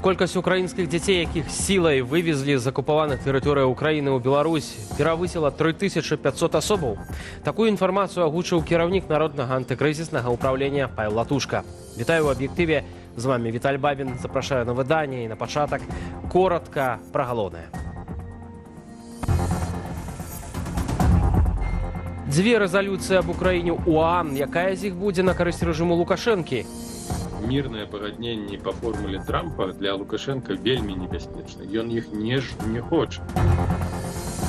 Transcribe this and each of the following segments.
Колькасць украінскіх дзяцей, якіх сілай вывезлі з акупаваных тэрыторыяў Украіны ў Беларусь, перавысіла 3500 асобаў. Такую інфармацыю агучыў кіраўнік Народнага антыкрызіснага ўправлення Павел Латушка. Вітаю ў аб'ектыве. З вами Віталь Бабін. Запрашаю на выданне і на пачатак коротка пра галоўнае. Дзве рэзалюцыі аб Украіне ў ОАН. Якая з іх будзе на карысць рэжыму Лукашэнкі? Мирное пагадненне по формуле Трампа для Лукашенко вельмі небяспечна. Ён іх не хоча.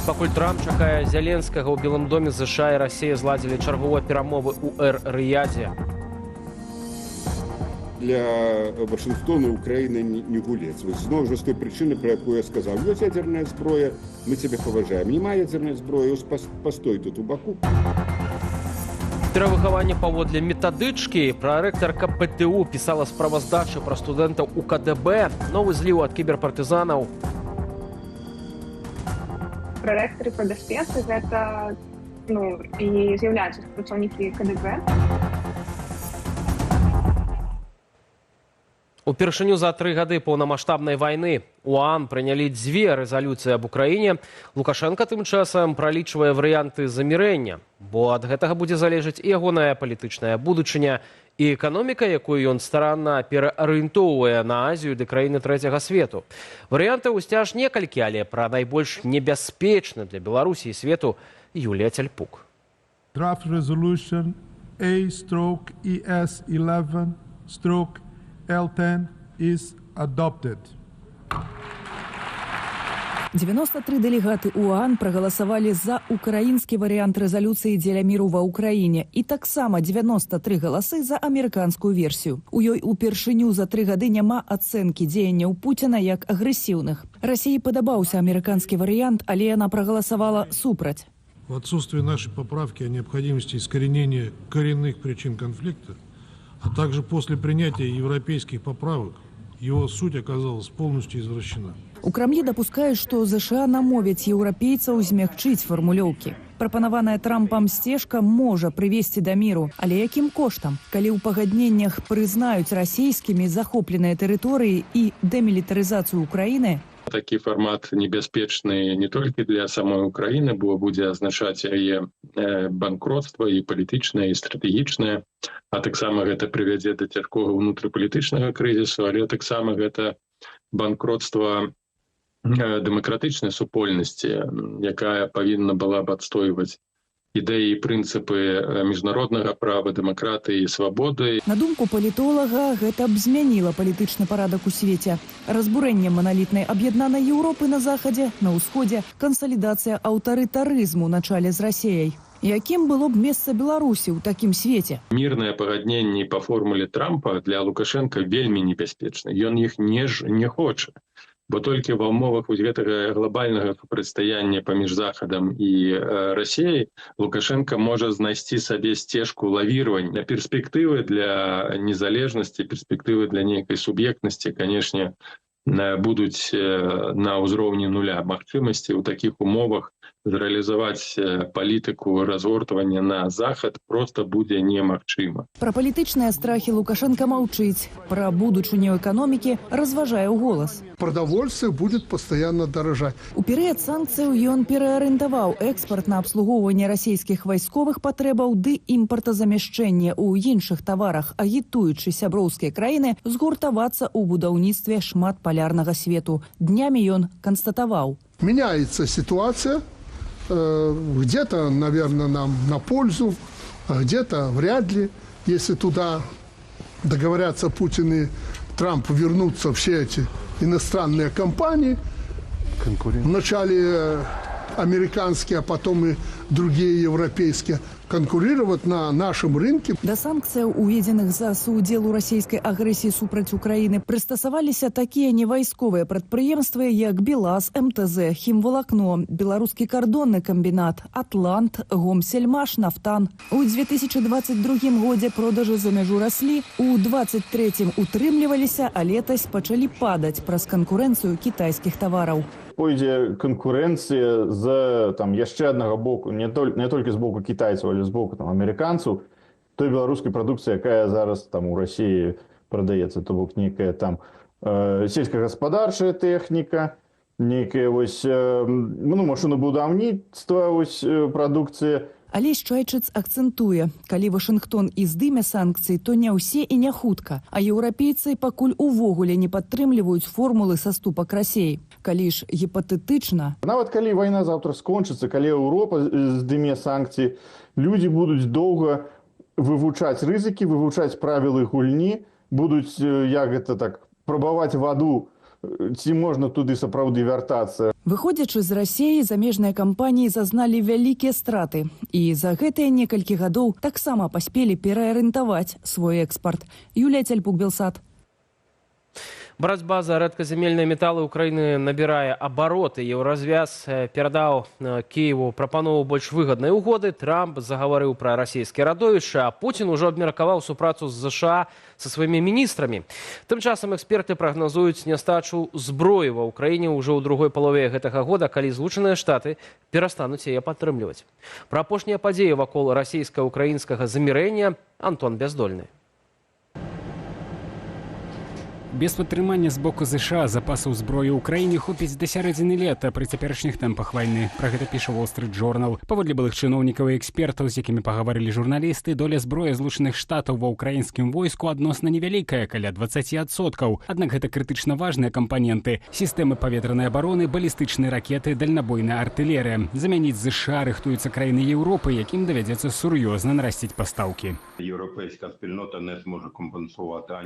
Пакуль Трамп чакае Зеленскага, ў Белым доме США і Расія зладзілі чарговыя перамовы ў Эр-Рыядзе. Для Вашингтона Украина не гулец. Знову ж з той причини, про яку я сказав. Є ядерна зброя, ми тебе поважаємо. Немає ядерної зброї, ось постой тут у Баку. Перавыхаванне паводле метадычкі. Прарэктарка ПТУ пісала справаздачу пра студэнтаў у КДБ. Новы зліў ад кіберпартызанаў. Прарэктары па бяспецы гэта і з'яўляюцца супрацоўнікі КДБ. Упершыню за 3 гады паўнамаштабнай вайны у ОАН прынялі дзве рэзалюцыі аб Украіне. Лукашенка тым часам пралічвае варыянты замірэння, бо ад гэтага будзе залежаць і ягоная палітычная будучыня, і эканоміка, якую ён старанна пераарыентоўвае на Азію ды краіны трэцяга свету. Варыянтаў усцяж некалькі, але пра найбольш небяспечны для Беларусі і свету Юлія Цяльпук. Draft Resolution A/ES11/L10 is adopted. 93 дэлегаты ОАН прагаласавалі за украінскі варыянт рэзалюцыі дзеля міру ва ўкраіне і таксама 93 галасы за амерыканскую версію. У ёй упершыню за 3 гады няма ацэнкі дзеянняў Пуціна як агрэсіўных. Расіі падабаўся амерыканскі варыянт, але яна прагаласавала супраць. В отсутствие нашей поправки о необходимости искоренения коренных причин конфликта, а также после принятия европейских поправок, его суть оказалась полностью извращена. У Крамлі дапускаюць, што ЗША намовяць еўрапейцаў змягчыць фармулёўкі. Прапанаваная Трампам сцежка можа прывесці да міру, але якім коштам? Калі ў пагадненнях прызнаюць расійскімі захопленыя тэрыторыі і дэмілітарызацыю Украіны, Такі фармат небяспечны не толькі для самой Украіны, бо будзе азначаць яе банкротства і палітычнае, і стратэгічнае, а таксама гэта прывядзе да цяжкога ўнутрыпалітычнага крызісу, але таксама гэта банкротства дэмакратычнай супольнасці, якая павінна была б адстойваць ідэі і прынцыпы міжнароднага права, дэмакратыі і свабоды. На думку палітолага, гэта б змяніла палітычны парадак у свеце. Разбурэнне маналітнай аб'яднанай Еўропы на захадзе, на ўсходзе, кансалідацыя аўтарытарызму на чале з Расіяй. Якім было б месца Беларусі ў такім свеце? Мірнае пагадненне па формуле Трампа для Лукашенка вельмі небяспечна. Ён іх не хоча. Бо толькі ва ўмовах гэтага глобальнага супрацьстаяння паміж Захадам і Расіяй Лукашенко можа знайсці сабе сцежку лавіравання. Перспектывы для незалежнасці, перспектывы для нейкай суб'ектнасці, канешне, будуць на ўзроўні нуля. Магчымасці ў такіх умовах зрэалізаваць палітыку разгортвання на Захад проста будзе немагчыма. Пра палітычныя страхі Лукашенко маўчыць. Пра будучыню эканомікі разважае ў голас. Продовольствие будет постоянно дорожать. У перыяд санкцыяў ён пераарыентаваў экспарт на абслугоўванне расійскіх вайсковых патрэбаў ды імпартазамяшчэнне ў іншых таварах, агітуючы сяброўскія краіны згуртавацца ў будаўніцтве шматпалярнага свету. Днямі ён канстатаваў. Меняется ситуация. Где-то, наверное, нам на пользу, а где-то вряд ли. Если туда договорятся Путин и Трамп, вернутся все эти иностранные компании, вначале американские, а потом и другие европейские, конкурировать на нашем рынке. Да санкцыяў, уведзеных за суудзел у расійскай агрэсіі супраць Украіны, прыстасаваліся такія невайсковыя прадпрыемствы, як БелАЗ, МТЗ, Хімвалакно, Беларускі кардонны камбінат, Атлант, Гомсельмаш, Нафтан. У 2022 годзе продажы за мяжу раслі, у 2023 утрымліваліся, а летась пачалі падаць праз канкурэнцыю кітайскіх тавараў. Пойдзе канкурэнцыя з яшчэ аднаго боку, не толькі з боку кітайцаў, але з боку амерыканцаў, той беларускай прадукцыі, якая зараз у Расіі прадаецца, то бок нейкая сельскагаспадарчая тэхніка, нейкая вось, машынабудаўніцтва, вось, прадукцыя. Алесь Чайчыц акцэнтуе, калі Вашынгтон і здыме санкцыі, то не ўсе і не хутка, а еўрапейцы пакуль увогуле не падтрымліваюць формулы саступак Расіі. Калі ж гіпатэтычна... Нават калі вайна заўтра скончыцца, калі Еўропа здыме санкцыі, людзі будуць доўга вывучаць рызыкі, вывучаць правілы гульні, будуць, прабаваць ваду, ці можна туды сапраўды вяртацца. Выходзячы з Расіі, замежныя кампаніі зазналі вялікія страты. І за гэтыя некалькі гадоў таксама паспелі пераарыентаваць свой экспарт. Юлія Цяльпук, Белсат. Барацьба за рэдказямельныя металы Украіны набірае абароты. Еўразвяз перадаў Кіеву прапанову больш выгаднай угоды. Трамп загаварыў пра расійскія радовішчы, а Пуцін ужо абмеркаваў супрацу з ЗША са сваімі міністрамі. Тым часам эксперты прагназуюць нястачу зброі ва ўкраіне ўжо ў другой палове гэтага года, калі Злучаныя Штаты перастануць яе падтрымліваць. Пра апошнія падзеі вакол расійска-украінскага замірэння Антон Бяздольны. Без падтрымання з боку ЗША запасаў зброі ў краіне хопіць да сярэдзіны лета пры цяперашніх тэмпах вайны. Пра гэта піша Wall Street Journal. Паводле былых чыноўнікаў і экспертаў, з якімі пагаварылі журналісты, доля зброі Злучаных Штатаў ва ўкраінскім войску адносна невялікая, каля 20%. Аднак гэта крытычна важныя кампаненты: сістэмы паветранай абароны, балістычныя ракеты, дальнабойная артылерыя. Замяніць ЗША рыхтуюцца краіны Еўропы, якім давядзецца сур'ёзна нарасціць пастаўкі.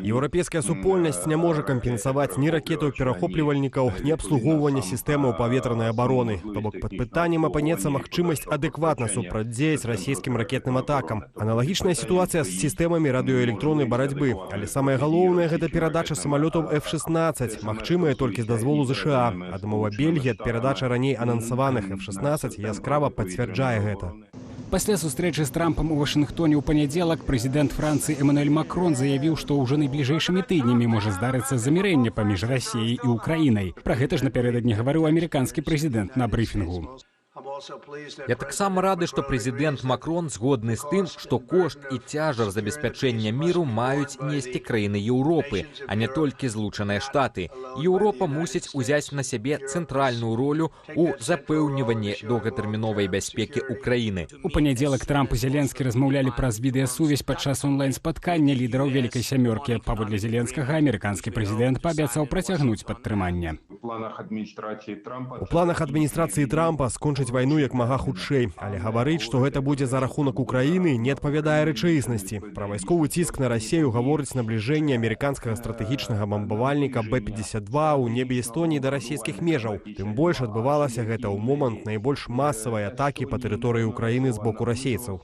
Еўрапейская супольнасць не можа кампенсаваць ні ракетаў перахоплівальнікаў, ні абслугоўвання сістэмаў паветранай абароны. То бок пад пытаннем апынецца магчымасць адэкватна супрацьдзеяць расійскім ракетным атакам. Аналагічная сітуацыя з сістэмамі радыёэлектроннай барацьбы. Але самае галоўнае — гэта перадача самалётаў F-16, магчымая толькі з дазволу ЗША. Адмова Бельгіі ад перадачы раней анансаваных F-16 яскрава пацвярджае гэта. Пасля сустрэчы з Трампам у Вашынгтоне ў панядзелак прэзідэнт Францыі Эмануэль Макрон заявіў, што ўжо найбліжэйшымі тыднямі можа здарыцца замірэнне паміж Расіяй і Украінай. Пра гэта ж напярэдадні гаварыў амерыканскі прэзідэнт на брыфінгу. Я таксама рады, што прэзідэнт Макрон згодны з тым, што кошт і цяжар забеспячэння міру маюць несці краіны Еўропы, а не толькі Злучаныя Штаты. Еўропа мусіць узяць на сябе цэнтральную ролю ў запэўніванні доўгатэрміновай бяспекі ўкраіны. У панядзелак Трамп і Зеленскі размаўлялі праз відэасувязь падчас онлайн-спаткання лідараў Вялікай сямёркі. Паводле Зеленскага, амерыканскі прэзідэнт паабяцаў працягнуць падтрыманне. У планах адміністрацыі Трампа скончыць вайну як мага хутчэй, але гаварыць, што гэта будзе за рахунак Украіны, не адпавядае рэчаіснасці. Пра вайсковы ціск на Расію гаворыць набліжэнне амерыканскага стратэгічнага бамбавальніка Б-52 ў небе Эстоніі да расійскіх межаў. Тым больш адбывалася гэта ў момант найбольш масавай атакі па тэрыторыі Украіны з боку расейцаў.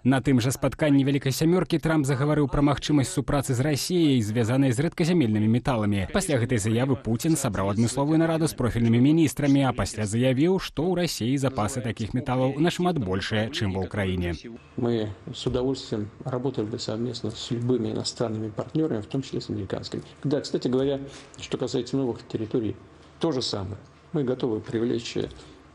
На тым жа спатканні Вялікай сямёркі Трамп загаварыў пра магчымасць супрацы з Расіяй, звязанай з рэдказямельнымі металамі. Пасля гэтай заявы Пуцін сабраў адмысловую нараду з профільнымі міністрамі, а пасля заявіў, што ў Расіі запасы такіх металаў нашмат большыя, чым ва Ўкраіне. Мы с удовольствием работали бы совместно с любыми иностранными партнерами, в том числе с американскими. Да, кстати говоря, что касается новых территорий, то же самое. Мы готовы привлечь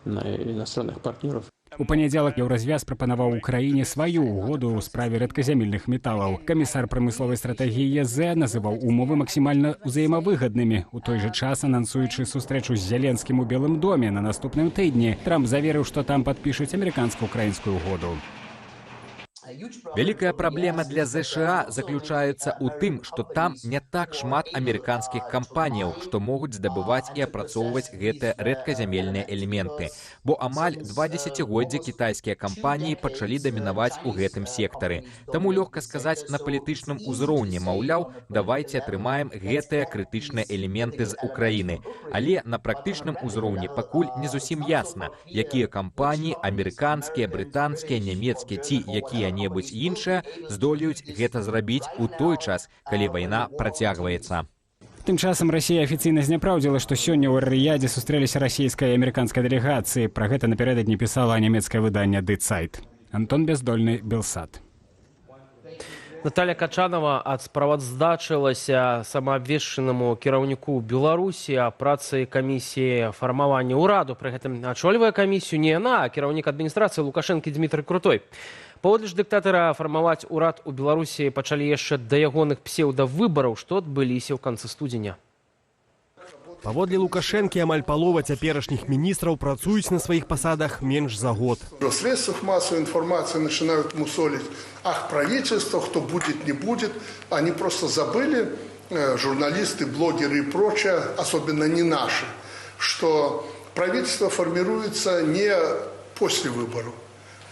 иностранных партнеров. У панядзелак Еўразвяз прапанаваў Украіне сваю угоду ў справе рэдказямельных металаў. Камісар прамысловай стратэгіі ЕЗ называў умовы максімальна ўзаемавыгаднымі. У той жа час, анансуючы сустрэчу з Зеленскім у Белым доме на наступным тыдні, Трамп заверыў, што там падпішуць амерыканска-украінскую угоду. Вялікая праблема для ЗША заключаецца ў тым, што там не так шмат амерыканскіх кампаніяў, што могуць здабываць і апрацоўваць гэтыя рэдказямельныя элементы. Бо амаль 2 дзесяцігоддзі кітайскія кампаніі пачалі дамінаваць у гэтым сектары. Таму лёгка сказаць на палітычным узроўні, маўляў, давайце атрымаем гэтыя крытычныя элементы з Украіны. Але на практычным узроўні пакуль не зусім ясна, якія кампаніі, амерыканскія, брытанскія, нямецкія ці якія-небудзь іншыя здолеюць гэта зрабіць у той час, калі вайна працягваецца. Тым часам Расія афіцыйна зняпраўдзіла, што сёння ў Эр-Рыядзе сустрэліся расійская і амерыканская дэлегацыі. Пра гэта напярэдадні пісала нямецкае выданне Die Zeit. Антон Бяздольны, Белсат. Наталья Качанова адсправаздачылася самаабвешчанаму кіраўніку Беларусі о працы камісіі фармавання ўраду. Пры гэтым ачольвае камісію не яна, а кіраўнік адміністрацыі Лукашэнкі Дмітрый Крутой. Паводле ж дыктатара фармаваць урад у Беларусі пачалі яшчэ да ягоных псеўдавыбараў, што адбыліся ў канцы студзеня. Паводле Лукашэнкі амаль палова цяперашніх міністраў працуюць на сваіх пасадах менш за год. В средствах массовой информации начинают мусолить, ах, правительство, кто будет, не будет. Они просто забыли, журналисты, блогеры и прочее, особенно не наши, что правительство формируется не после выборов.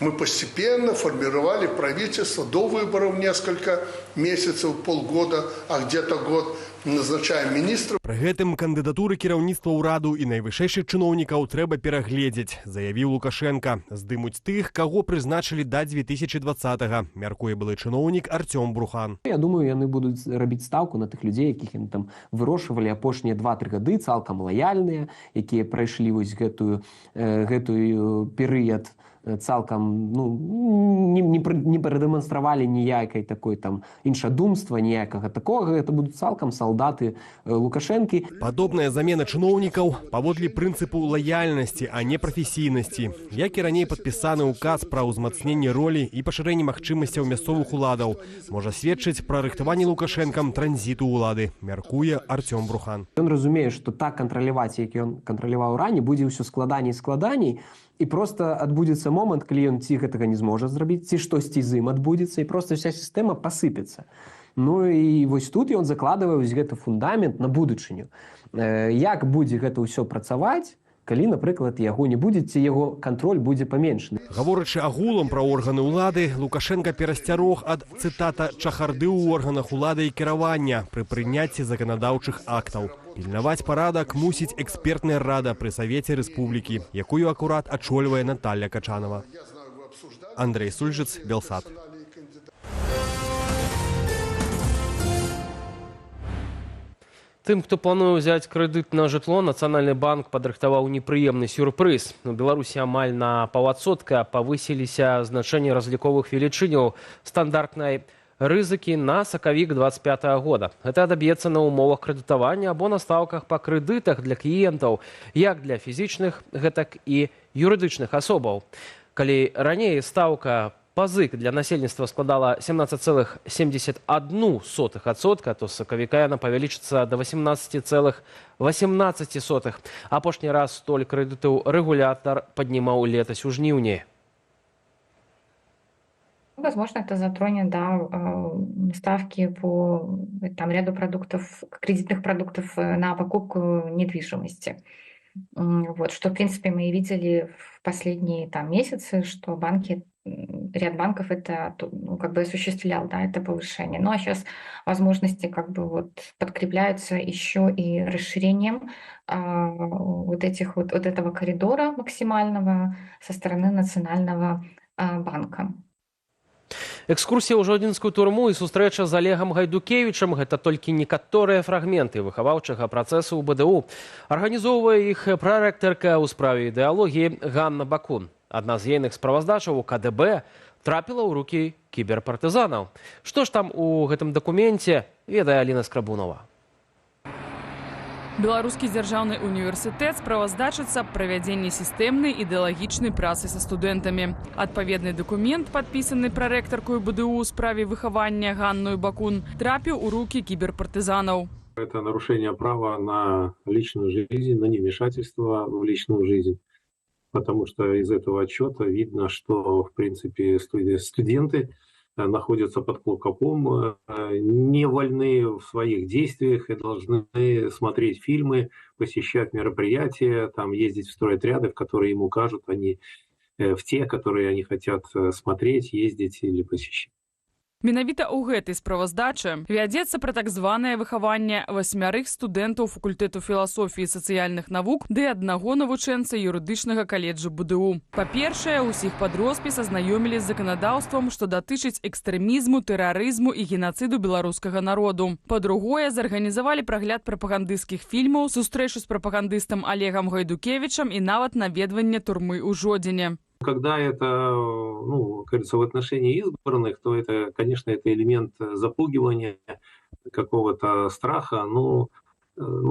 Мы постепенно формировали правительство до выборов несколько месяцев, полгода, а где-то год. Назначаем министров. Пры гэтым кандыдатуры кіраўніцтва ўраду і найвышэйшых чыноўнікаў трэба перагледзець, заявіў Лукашенко. Здымуць тых, каго прызначылі да 2020-го, мяркуе былы чыноўнік Артём Брухан. Я думаю, яны будуць рабіць стаўку на тых людзей, якіх яны там вырошчвалі апошнія 2-3 гады, цалкам лаяльныя, якія прайшлі вось гэтую перыяд цалкам не прадэманстравалі ніякай такой там іншадумства, ніякага такога. Гэта будуць цалкам салдаты Лукашэнкі. Падобная замена чыноўнікаў паводле прынцыпу лаяльнасці, а не прафесійнасці. Як і раней падпісаны ўказ пра ўзмацненне ролі і пашырэнне магчымасцяў мясцовых уладаў можа сведчыць пра рыхтаванне Лукашэнкам транзіту ўлады, мяркуе Артём Брухан. Ён разумее, што так кантраляваць, як ён кантраляваў раней, будзе ўсё складаней і складаней. І просто адбудзецца момант, калі ён ці гэтага не зможа зрабіць, ці штосьці з ім адбудзецца, і просто вся сістэма пасыпецца. Ну і вось тут ён закладвае вось гэты фундамент на будучыню. Як будзе гэта ўсё працаваць, калі, напрыклад, яго не будзе, ці яго кантроль будзе паменшаны. Гаворачы агулам пра органы ўлады, Лукашенко перасцярог ад, цытата, чахарды ў органах улады і кіравання пры прыняцці заканадаўчых актаў. Пільнаваць парадак мусіць экспертная рада пры Савеце Рэспублікі, якую акурат ачольвае Наталья Качанова. Андрей Сульжыц, Белсат. Тым, хто плануе ўзяць крэдыт на жытло, Нацыянальны банк падрыхтаваў непрыемны сюрпрыз. У Беларусі амаль на 0,5% павысіліся значэнні разліковых велічыняў стандартнай рызыкі на сакавік 25 года. Гэта адаб'ецца на умовах крэдытавання або на стаўках па крэдытах для кліентаў, як для фізічных, гэтак і юрыдычных асобаў. Калі раней стаўка пазык для насельніцтва складала 17,71%, то з сакавіка яна павялічыцца да 18,18%. Апошні раз столь крэдытаў рэгулятар паднімаў летась у жніўні. Возможно, это затронет, ставки по ряду продуктов, кредитных продуктов на покупку недвижимости. Вот, что, в принципе, мы и видели в последние месяцы, что ряд банков это осуществлял, это повышение. Ну а сейчас возможности подкрепляются еще и расширением этого коридора максимального со стороны Национального банка. Экскурсія ў жодзінскую турму і сустрэча з Олегам Гайдукевічам – гэта толькі некаторыя фрагменты выхаваўчага працэсу ў БДУ. Арганізоўвае іх прарэктарка ў справе ідэалогіі Ганна Бакун. Адна з ейных справаздачаў у КДБ трапіла ў рукі кіберпартызанаў. Што ж там у гэтым дакуменце, ведае Аліна Скрабунова. Беларускі дзяржаўны універсітэт справаздачыцца правядзенне сістэмнай ідэалагічнай працы са студэнтамі. Адпаведны дакумент, падпісаны прарэктаркаю БДУ ў справе выхавання Ганною Бакун, трапіў у рукі кіберпартызанаў. Это нарушение права на личную жизнь, на невмешательство в личную жизнь. Потому что из этого отчета видно, что, в принципе, студенты находятся под колоколом, не вольны в своих действиях и должны смотреть фильмы, посещать мероприятия, ездить в стройотряды, в которые им укажут, в те, которые они хотят смотреть, ездить или посещать. Менавіта ў гэтай справаздачы вядзецца пра так званае выхаванне 8 студэнтаў факультэту філасофіі і сацыяльных навук ды аднаго навучэнца юрыдычнага каледжа БДУ. Па-першае, усіх пад роспіс азнаёмілі з заканадаўствам, што датычыць экстрэмізму, тэрарызму і генацыду беларускага народу. Па-другое, зарганізавалі прагляд прапагандысцкіх фільмаў, сустрэчу з прапагандыстам Олегам Гайдукевічам і нават наведванне турмы ў Жодзіне. Когда это, кажется, в отношении избранных, то это, конечно, это элемент запугивания, какого-то страха.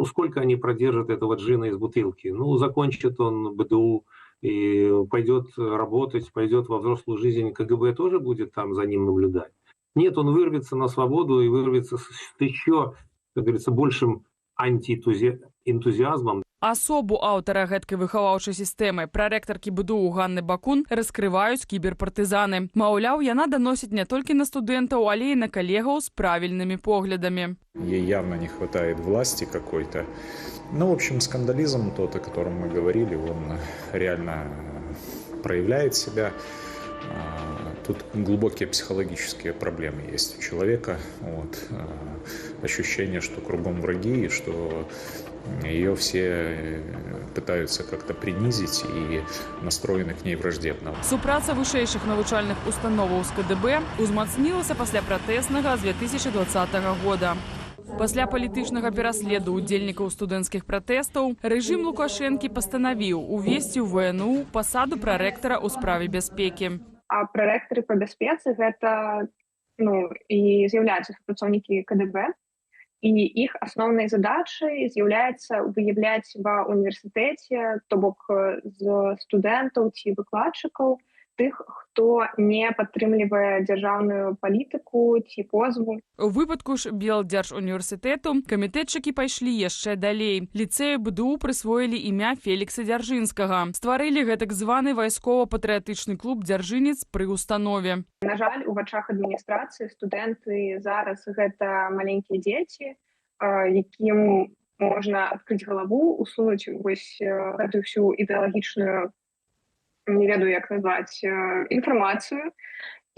Сколько они продержат этого джина из бутылки? Закончит он БДУ и пойдет работать, пойдет во взрослую жизнь, КГБ тоже будет там за ним наблюдать. Нет, он вырвется на свободу и вырвется с еще, как говорится, большим энтузиазмом. Асобу аўтара гэткай выхаваўчай сістэмы, прарэктаркі БДУ Ганны Бакун, раскрываюць кіберпартызаны. Маўляў, яна даносіць не толькі на студэнтаў, але і на калегаў з правільнымі поглядамі. Ей явно не хватает власти какой-то. Ну, в общем, скандализм тот, о котором мы говорили, он реально проявляет себя. Тут глубокие психологические проблемы есть у человека. Вот. Ощущение, что кругом враги, и что ее все пытаются как-то принизить и настроены к ней враждебно. Супраца вышэйшых навучальных установаў з КДБ узмацнілася пасля пратэснага з 2020 года. Пасля палітычнага пераследу удзельнікаў студэнцкіх пратэстаў рэжым Лукашэнкі пастанавіў увесці ў ВНУ пасаду прарэктара ў справе бяспекі. А прарэктары па бяспецы гэта і з'яўляюцца супрацоўнікі КДБ, і іх асноўнай задачай з'яўляецца выяўляць ва універсітэце, то бок з студэнтаў ці выкладчыкаў, тых, хто не падтрымлівае дзяржаўную палітыку ці позву. У выпадку ж Белдзяржуніверсітэту камітэтчыкі пайшлі яшчэ далей. Ліцэю БДУ прысвоілі імя Фелікса Дзяржынскага. Стварылі гэтак званы вайскова-патрыятычны клуб «Дзяржынец» пры установе. На жаль, у вачах адміністрацыі студэнты зараз гэта маленькія дзеці, якім можна адкрыць галаву, усунуць вось гэту всю ідэалагічную, не ведаю, як назваць, інфармацыю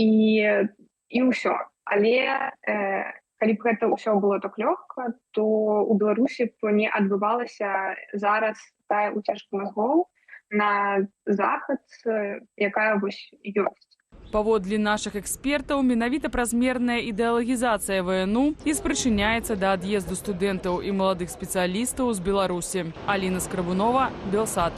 і ўсё. Але калі б гэта ўсё было так лёгка, то у Беларусі б не адбывалася зараз тая уцяжка мазгоў на захад, якая вось ёсць. Паводле нашых экспертаў, менавіта празмерная ідэалагізацыя ВНУ і спрычыняецца да ад'езду студэнтаў і маладых спецыялістаў з Беларусі. Аліна Скрабунова, Белсат.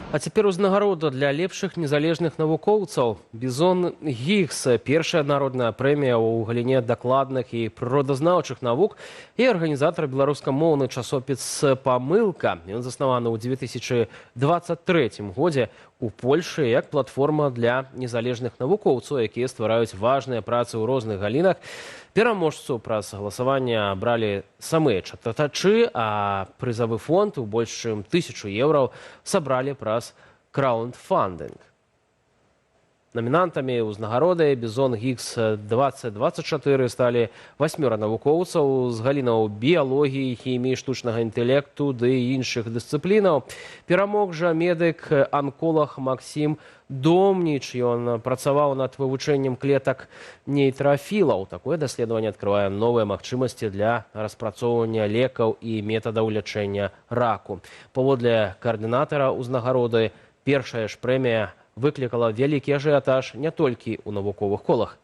А цяпер узнагарода для лепшых незалежных навукоўцаў. Бізон Гіггс, першая народная прэмія ў галіне дакладных і прыродазнаўчых навук і арганізатар беларускамоўны часопіс «Памылка». Ён заснаваны ў 2023 годзе у Польшы як платформа для незалежных навукоўцаў, якія ствараюць важныя працы ў розных галінах. Пераможцу праз галасаванне бралі самыя чытачы, а прызавы фонд у больш чым 1000 еўраў сабралі праз краундфандинг. Намінантамі ўзнагароды «Бізон Гіггс 2024» сталі 8 навукоўцаў з галінаў біялогіі, хіміі, штучнага інтэлекту ды іншых дысцыплінаў. Перамог жа медык-анколаг Максім Домніч. Ён працаваў над вывучэннем клетак нейтрафілаў. Такое даследаванне адкрывае новыя магчымасці для распрацоўвання лекаў і метадаў лячэння раку. Паводле каардынатара ўзнагароды, першая ж прэмія выклікала вялікі ажыятаж не толькі ў навуковых колах.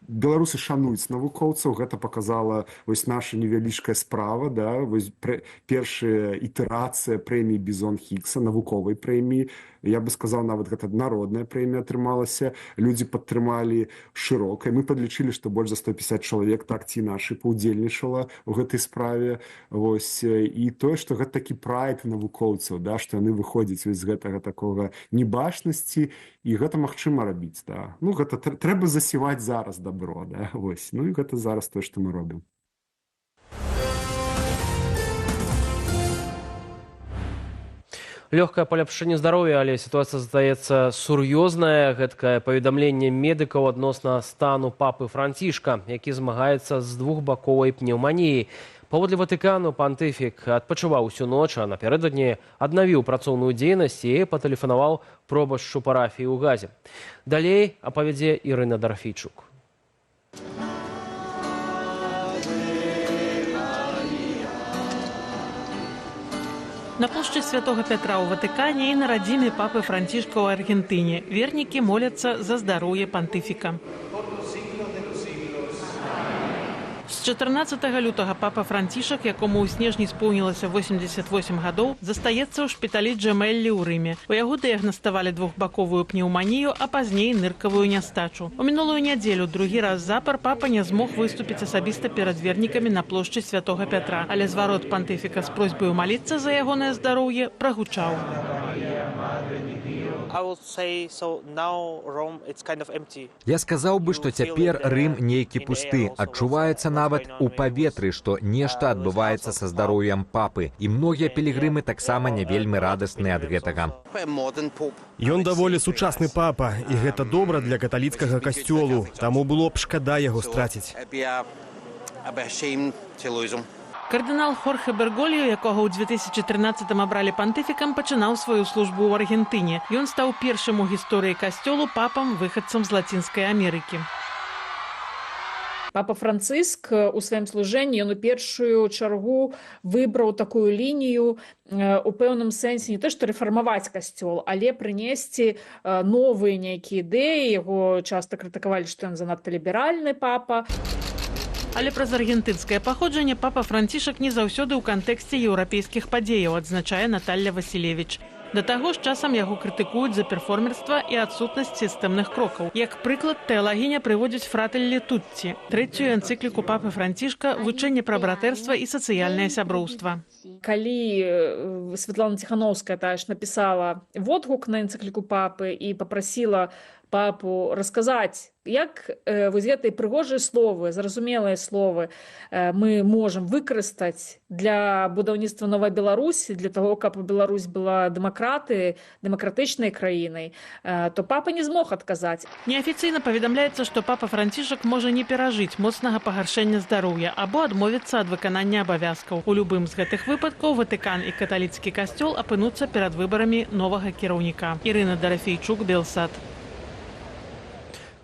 Беларусы шануюць навукоўцаў, гэта показала вось наша невялічкая справа, да, вось першая ітерацыя прэміі Бізон Гіггса, навуковай прэміі. Я бы сказал, нават гэта народная прэмія атрымалася. Людзі падтрымалі шырока. Мы падлічылі, што больш за 150 чалавек так ці інакш паўдзельнічала ў гэтай справе. Вось. І тое, што гэта такі прайд навукоўцаў, да, што яны выходзяць з гэтага такога небачнасці, і гэта магчыма рабіць. Да. Ну, гэта трэба засіваць зараз добро. Да. Вось. Ну, і гэта зараз тое, што мы робім. Лёгкае паляпшэнне здароўя, але сітуацыя застаецца сур'ёзная. Гэткае паведамленне медыкаў адносна стану папы Францішка, які змагаецца з двухбаковай пнеўманіяй. Паводле Ватыкану, пантыфік адпачываў усю ноч, а напярэдадні аднавіў працоўную дзейнасць і патэлефанаваў пробашчу парафіі ў Газе. Далей апавядзе Ірына Дарфійчук. На плошчы Святога Пятра ў Ватыкане і на радзіме папы Францішка ў Аргентыне вернікі моляцца за здароўе пантыфіка. З 14 лютага папа Францішак, якому ў снежні споўнілася 88 гадоў, застаецца ў шпіталі Джемеллі ў Рыме. У яго дыягнаставалі двухбаковую пнеўманію, а пазней ныркавую нястачу. У мінулую нядзелю другі раз запар папа не змог выступіць асабіста перад вернікамі на плошчы Святога Пятра, але зварот пантыфіка з просьбаю маліцца за ягонае здароўе прагучаў. Я сказаў бы, што цяпер Рым нейкі пусты. Адчуваецца нават у паветры, што нешта адбываецца са здароўем папы. І многія пілігрымы таксама не вельмі радасныя ад гэтага. Ён даволі сучасны папа, і гэта добра для каталіцкага касцёлу, таму было б шкада яго страціць. Кардынал Хорхе Бергольо, якога ў 2013-м абралі пантыфікам, пачынаў сваю службу ў Аргентыне. Ён стаў першым у гісторыі касцёлу папам выхадцам з Лацінскай Амерыкі. Папа Францыск у сваім служэнні ён у першую чаргу выбраў такую лінію у пэўным сэнсе не то што рэфармаваць касцёл, але прынесці новыя нейкія ідэі. Яго часта крытыкавалі, што ён занадта ліберальны папа. Але праз аргентынскае паходжанне папа Францішак не заўсёды ў кантэксце еўрапейскіх падзеяў, адзначае Наталья Васілевіч. Да таго ж часам яго крытыкуюць за перформерства і адсутнасць сістэмных крокаў. Як прыклад, тэалагіня прыводзіць фрателлі Тутці, трэцюю энцыкліку папы Францішка «Вучэнне пра братэрства і сацыяльнае сяброўства». Калі Светлана Ціхановская таеш напісала водгук на энцыкліку папы і папрасіла папу расказаць, як вось гэтыя прыгожыя словы, зразумелыя словы мы можам выкарыстаць для будаўніцтва новай Беларусі, для того, каб Беларусь была дэмакратычнай краінай, то папа не змог адказаць. Неафіцыйна паведамляецца, што папа Францішак можа не перажыць моцнага пагаршэння здароўя або адмовіцца ад выканання абавязкаў. У любым з гэтых выпадкаў Ватыкан і каталіцкі касцёл апынуцца перад выбарамі новага кіраўніка. Ірына Дарафейчук, Белсат.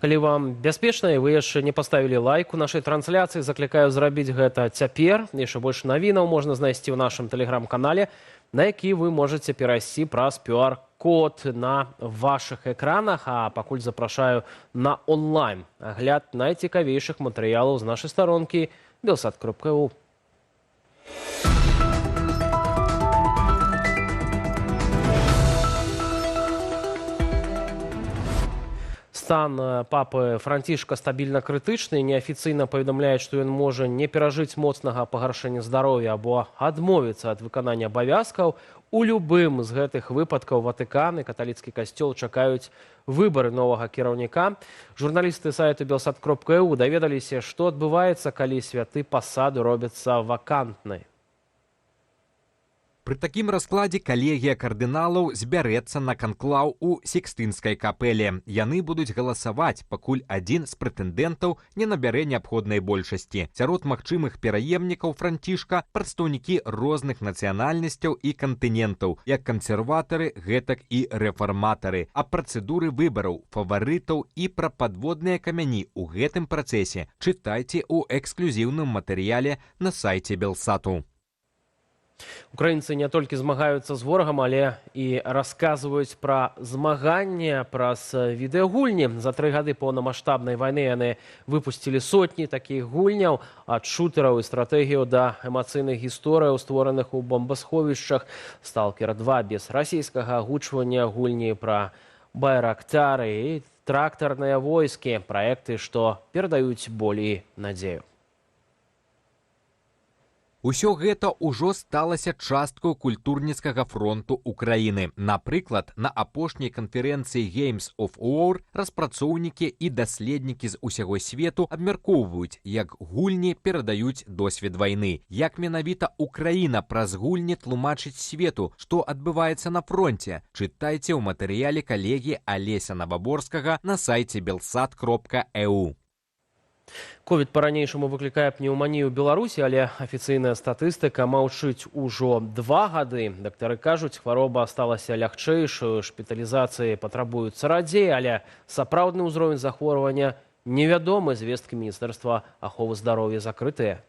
Калі вам бяспечна і вы яшчэ не паставілі лайк у нашай трансляцыі, заклікаю зрабіць гэта цяпер. Яшчэ больш навінаў можна знайсці ў нашым тэлеграм-канале, на які вы можаце перайсці праз QR-код на вашых экранах. А пакуль запрашаю на онлайн агляд найцікавейшых матэрыялаў з нашай старонкі belsat.eu. Стан папы Францішка стабільна крытычны. Неафіцыйна паведамляюць, што ён можа не перажыць моцнага пагаршэння здароўя або адмовіцца ад выканання абавязкаў. У любым з гэтых выпадкаў Ватыкан і каталіцкі касцёл чакаюць выбары новага кіраўніка. Журналісты сайту belsat.eu даведаліся, што адбываецца, калі святы пасаду робяцца вакантнай. Пры такім раскладзе калегія кардыналаў збярэцца на канклаў у Сікстынскай капэле. Яны будуць галасаваць, пакуль адзін з прэтэндэнтаў не набярэ неабходнай большасці. Сярод магчымых пераемнікаў Францішка прадстаўнікі розных нацыянальнасцяў і кантынентаў, як кансерватары, гэтак і рэфарматары. А працэдуры выбараў, фаварытаў і пра падводныя камяні ў гэтым працэсе чытайце ў эксклюзіўным матэрыяле на сайце Белсату. Украінцы не толькі змагаюцца з ворагам, але і расказваюць пра змаганне праз відэагульні. За 3 гады поўнамаштабнай вайны яны выпусцілі сотні такіх гульняў, ад шутэраў і стратэгіяў да эмацыйных гісторыяў, створаных у бомбасховішчах. «Сталкер 2» без расійскага агучвання, гульні пра байрактары і трактарныя войскі, праекты, што перадаюць болей надзею. Усё гэта ўжо сталася часткай культурніцкага фронту Украіны. Напрыклад, на апошняй канферэнцыі Games of War распрацоўнікі і даследнікі з усяго свету абмяркоўваюць, як гульні перадаюць досвед вайны. Як менавіта Украіна праз гульні тлумачыць свету, што адбываецца на фронце. Чытайце ў матэрыяле калегі Алеся Наваборскага на сайце belsat.eu. Ковід па-ранейшаму выклікае пнеўманію ў Беларусі, але афіцыйная статыстыка маўчыць ужо 2 гады. Дактары кажуць, хвароба сталася лягчэйшаю, шпіталізацыі патрабуюцца радзей, але сапраўдны ўзровень захворвання невядомы, звесткі Міністэрства аховы здароўя закрытыя.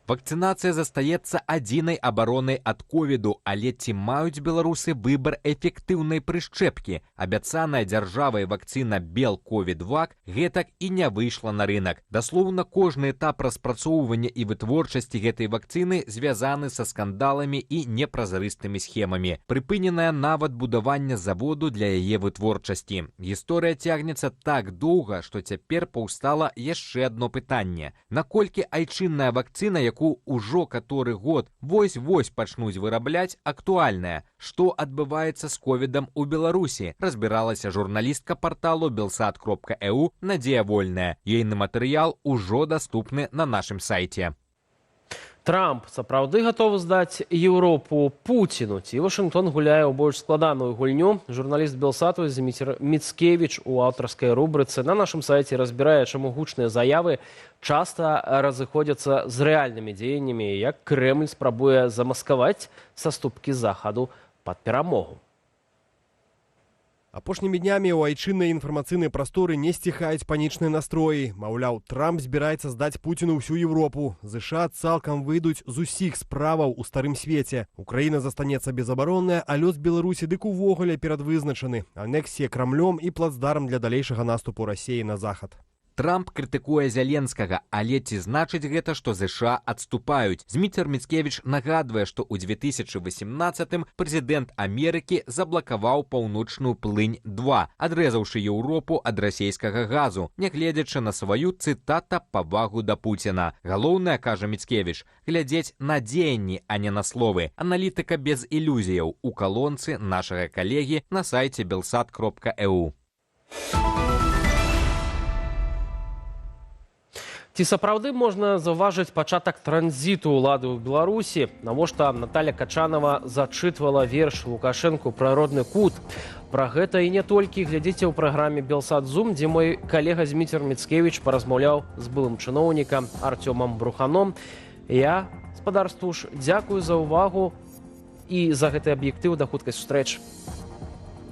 Вакцынацыя застаецца адзінай абаронай ад ковіду, але ці маюць беларусы выбар эфектыўнай прышчэпкі? Абяцаная дзяржавай вакцына Белковід-Вак гэтак і не выйшла на рынак. Даслоўна, кожны этап распрацоўвання і вытворчасці гэтай вакцыны звязаны са скандаламі і непразрыстымі схемамі. Прыпыненае нават будаванне заводу для яе вытворчасці. Гісторыя цягнецца так доўга, што цяпер паўстала яшчэ адно пытанне. Наколькі айчынная вакцына, якую яку ўжо каторы год вось-вось пачнуць вырабляць, актуальная. Што адбываецца з ковідам у Беларусі, разбіралася журналістка порталу belsat.eu Надзея Вольная. Ейны матэрыял ужо даступны на нашым сайце. Трамп сапраўды гатовы здаць Еўропу Пуціну, ці Вашынгтон гуляе ў больш складаную гульню? Журналіст Белсату Зміцер Міцкевіч у аўтарскай рубрыцы на нашым сайце разбірае, чаму гучныя заявы часта разыходзяцца з рэальнымі дзеяннямі, як Крэмль спрабуе замаскаваць саступкі захаду пад перамогу. Апошнімі днямі ў айчыннай інфармацыйнай прасторы не сціхаюць панічныя настроі. Маўляў, Трамп збіраецца здаць Пуціну ўсю Еўропу. ЗША цалкам выйдуць з усіх справаў у старым свеце. Украіна застанецца безабаронная, а лёс Беларусі дык увогуле перадвызначаны. Анексія Крамлём і плацдарм для далейшага наступу Расіі на захад. Трамп крытыкуе Зяленскага, але ці значыць гэта, што ЗША адступаюць? Зміцер Міцкевіч нагадвае, што ў 2018-м прэзідэнт Амерыкі заблакаваў паўночную плынь-2, адрэзаўшы Еўропу ад расійскага газу, нягледзячы на сваю, цытата, павагу да Пуціна. Галоўнае, кажа Міцкевіч, глядзець на дзеянні, а не на словы. Аналітыка без ілюзіяў у калонцы нашага калегі на сайце belsat.eu. Ці сапраўды можна заўважыць пачатак транзіту ўлады ў Беларусі? Навошта Наталя Качанова зачытвала верш Лукашэнку пра родны кут? Пра гэта і не толькі глядзіце ў праграме Белсат-Зум, дзе мой калега Зміцер Міцкевіч паразмаўляў з былым чыноўнікам Артёмам Бруханом. Я, спадар Стуш, дзякую за ўвагу і за гэты аб'ектыў. Да хуткай сустрэчы.